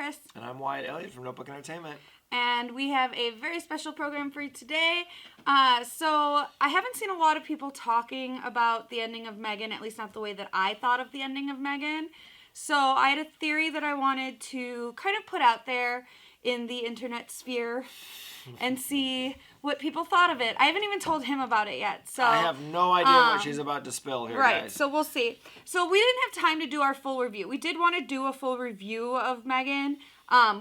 Kris. And I'm Wyatt Elliott from Notebook Entertainment. And we have a very special program for you today. So I haven't seen a lot of people talking about the ending of M3gan, at least not the way that I thought of the ending of M3gan. So I had a theory that I wanted to kind of put out there in the internet sphere and see what people thought of it. I haven't even told him about it yet. So I have no idea what she's about to spill here, right, guys. so we'll see. So we didn't have time to do our full review. We did want to do a full review of M3gan.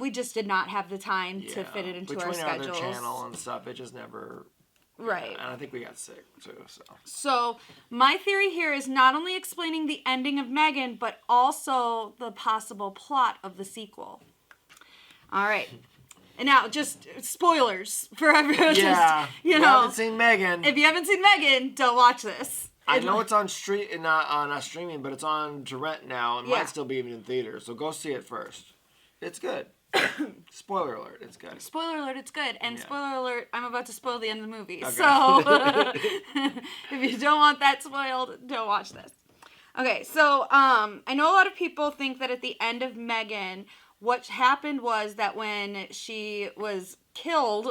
We just did not have the time to fit it into our schedules. Between our other channel and stuff, it just never... Right. And I think we got sick, too, so... So, my theory here is not only explaining the ending of M3gan, but also the possible plot of the sequel. All right. And now, just spoilers for everyone. Yeah. Just, you know, haven't seen M3gan. If you haven't seen M3gan, don't watch this. I know it's on not streaming, but it's on to rent now. It might still be even in theaters, so go see it first. It's good. Spoiler alert, it's good. Spoiler alert, it's good. And spoiler alert, I'm about to spoil the end of the movie. Okay. So, if you don't want that spoiled, don't watch this. Okay, so, I know a lot of people think that at the end of M3gan, what happened was that when she was killed,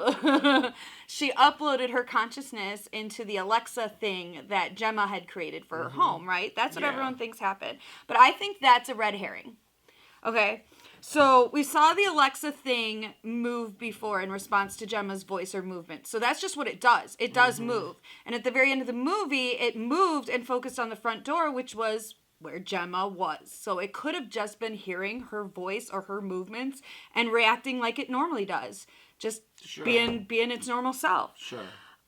she uploaded her consciousness into the Alexa thing that Gemma had created for her home, right? That's what everyone thinks happened. But I think that's a red herring. Okay? So we saw the Alexa thing move before in response to Gemma's voice or movement. So that's just what it does. It does move. And at the very end of the movie, it moved and focused on the front door, which was where Gemma was. So it could have just been hearing her voice or her movements and reacting like it normally does. Just being its normal self. Sure.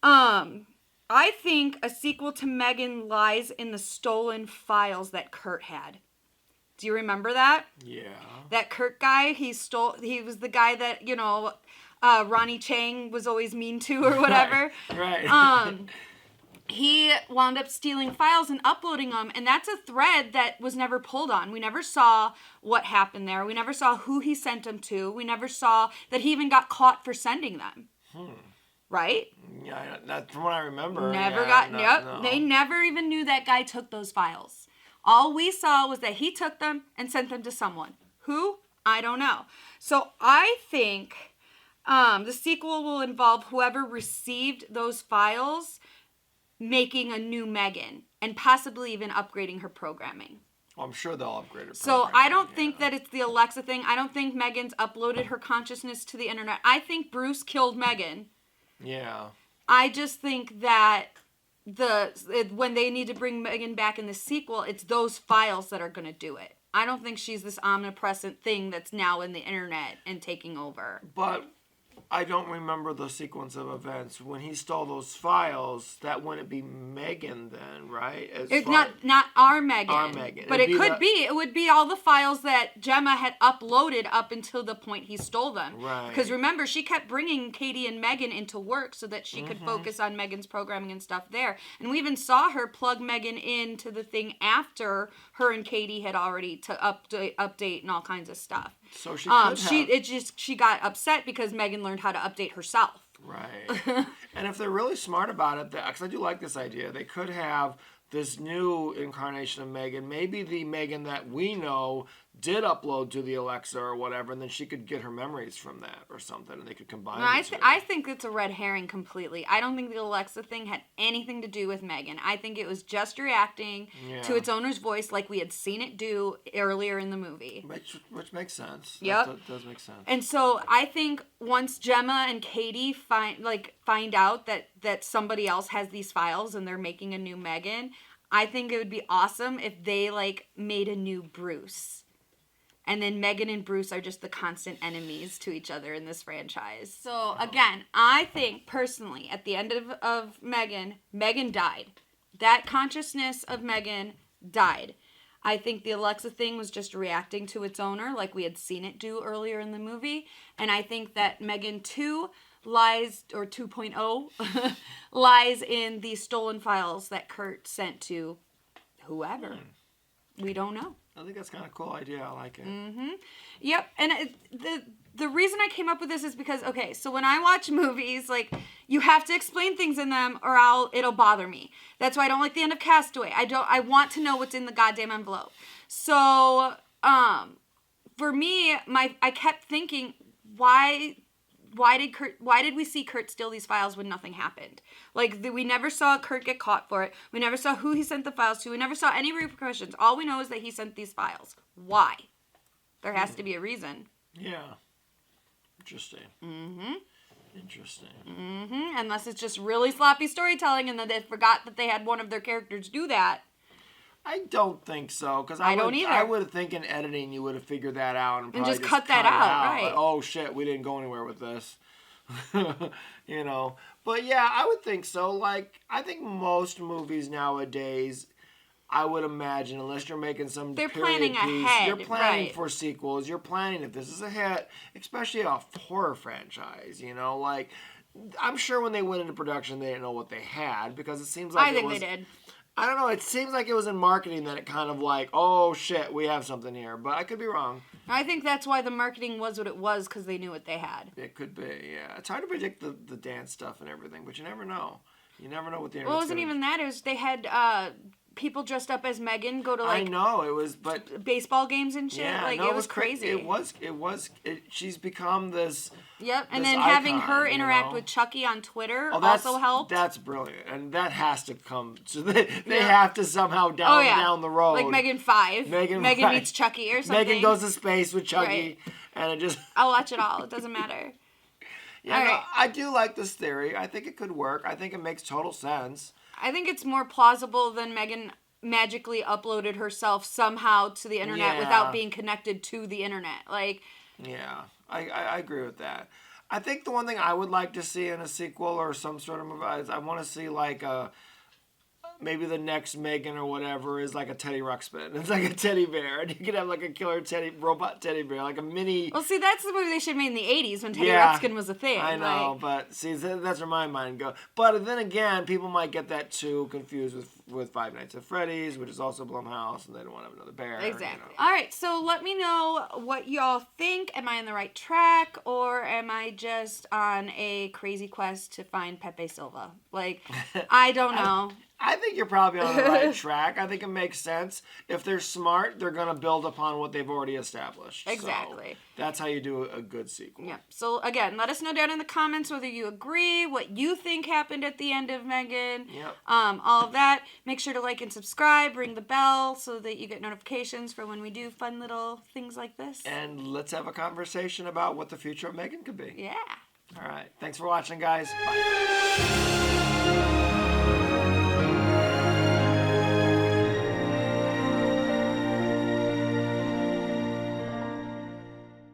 I think a sequel to M3gan lies in the stolen files that Kurt had. Do you remember that? Yeah. That Kurt guy, he was the guy that, you know, Ronnie Chang was always mean to or whatever. Right. He wound up stealing files and uploading them, and that's a thread that was never pulled on. We never saw what happened there. We never saw who he sent them to. We never saw that he even got caught for sending them. Right? Yeah, that's from what I remember. No. They never even knew that guy took those files. All we saw was that he took them and sent them to someone. Who? I don't know. So I think the sequel will involve whoever received those files making a new M3gan and possibly even upgrading her programming. Well, I'm sure they'll upgrade her So I don't think that it's the Alexa thing. I don't think M3gan's uploaded her consciousness to the internet. I think Bruce killed M3gan. Yeah. I just think that when they need to bring M3gan back in the sequel, it's those files that are going to do it. I don't think she's this omnipresent thing that's now in the internet and taking over. But I don't remember the sequence of events. When he stole those files, that wouldn't be M3gan then, right? It's not our M3gan. Our M3gan. But it would be all the files that Gemma had uploaded up until the point he stole them. Right. Because remember, she kept bringing Katie and M3gan into work so that she could focus on M3gan's programming and stuff there. And we even saw her plug M3gan into the thing after her and Katie had already to update and all kinds of stuff. So she could have. She got upset because M3gan learned how to update herself. Right. And if they're really smart about it, because I do like this idea, they could have this new incarnation of M3gan. Maybe the M3gan that we know did upload to the Alexa or whatever, and then she could get her memories from that or something, and they could combine the two. I think it's a red herring completely. I don't think the Alexa thing had anything to do with M3gan. I think it was just reacting to its owner's voice like we had seen it do earlier in the movie. Which makes sense. Yep. That does make sense. And so I think once Gemma and Katie find out that somebody else has these files and they're making a new M3gan, I think it would be awesome if they made a new Bruce. And then M3gan and Bruce are just the constant enemies to each other in this franchise. So, again, I think, personally, at the end of M3gan died. That consciousness of M3gan died. I think the Alexa thing was just reacting to its owner like we had seen it do earlier in the movie. And I think that M3gan 2 lies, or 2.0, lies in the stolen files that Kurt sent to whoever. We don't know. I think that's kind of a cool idea. I like it. Mm-hmm. Yep. And the reason I came up with this is because, okay, so when I watch movies, you have to explain things in them or it'll bother me. That's why I don't like the end of Castaway. I want to know what's in the goddamn envelope. So, for me, I kept thinking, why did we see Kurt steal these files when nothing happened? Like, we never saw Kurt get caught for it. We never saw who he sent the files to. We never saw any repercussions. All we know is that he sent these files. Why? There has to be a reason. Yeah. Interesting. Mm-hmm. Interesting. Mm-hmm. Unless it's just really sloppy storytelling and that they forgot that they had one of their characters do that. I don't think so, because I don't either. I would think in editing you would have figured that out and probably just cut that out, right? Like, oh shit, we didn't go anywhere with this, you know. But yeah, I would think so. Like, I think most movies nowadays, I would imagine, unless you're making some they're period planning piece, ahead, you're planning right. for sequels. You're planning if this is a hit, especially a horror franchise. You know, like I'm sure when they went into production, they didn't know what they had because it seems like I think they did. I don't know. It seems like it was in marketing that it kind of like, oh shit, we have something here. But I could be wrong. I think that's why the marketing was what it was, because they knew what they had. It could be, yeah. It's hard to predict the dance stuff and everything, but you never know. You never know what the Well, it wasn't even that. It was they had people dressed up as M3gan go to I know it was, but baseball games and shit. yeah, like no, it was crazy. It was. She's become this. Yep, and this then having icon, her interact you know? with Chucky on Twitter that's, also helped. That's brilliant, and that has to come. So they have to somehow down the road. Like M3gan 5. M3gan meets Chucky or something. M3gan goes to space with Chucky, right. and it just. I'll watch it all. It doesn't matter. Yeah, all no, right. I do like this theory. I think it could work. I think it makes total sense. I think it's more plausible than M3gan magically uploaded herself somehow to the internet without being connected to the internet. Like, yeah, I agree with that. I think the one thing I would like to see in a sequel or some sort of movie is I want to see like maybe the next M3gan or whatever is like a Teddy Ruxpin. It's like a teddy bear, and you could have like a killer robot teddy bear, like a mini. Well, see, that's the movie they should have made in the 80s when Teddy Yeah, Ruxpin was a thing. I know, but see, that's where my mind goes. But then again, people might get that too confused with Five Nights at Freddy's, which is also Blumhouse, and they don't want to have another bear. Exactly. You know. All right, so let me know what y'all think. Am I on the right track, or am I just on a crazy quest to find Pepe Silva? Like, I don't know. I think you're probably on the right track. I think it makes sense. If they're smart, they're going to build upon what they've already established. Exactly. So that's how you do a good sequel. Yeah. So, again, let us know down in the comments whether you agree, what you think happened at the end of M3gan. Yep. All of that. Make sure to like and subscribe, ring the bell so that you get notifications for when we do fun little things like this. And let's have a conversation about what the future of M3gan could be. Yeah. All right. Thanks for watching, guys. Bye.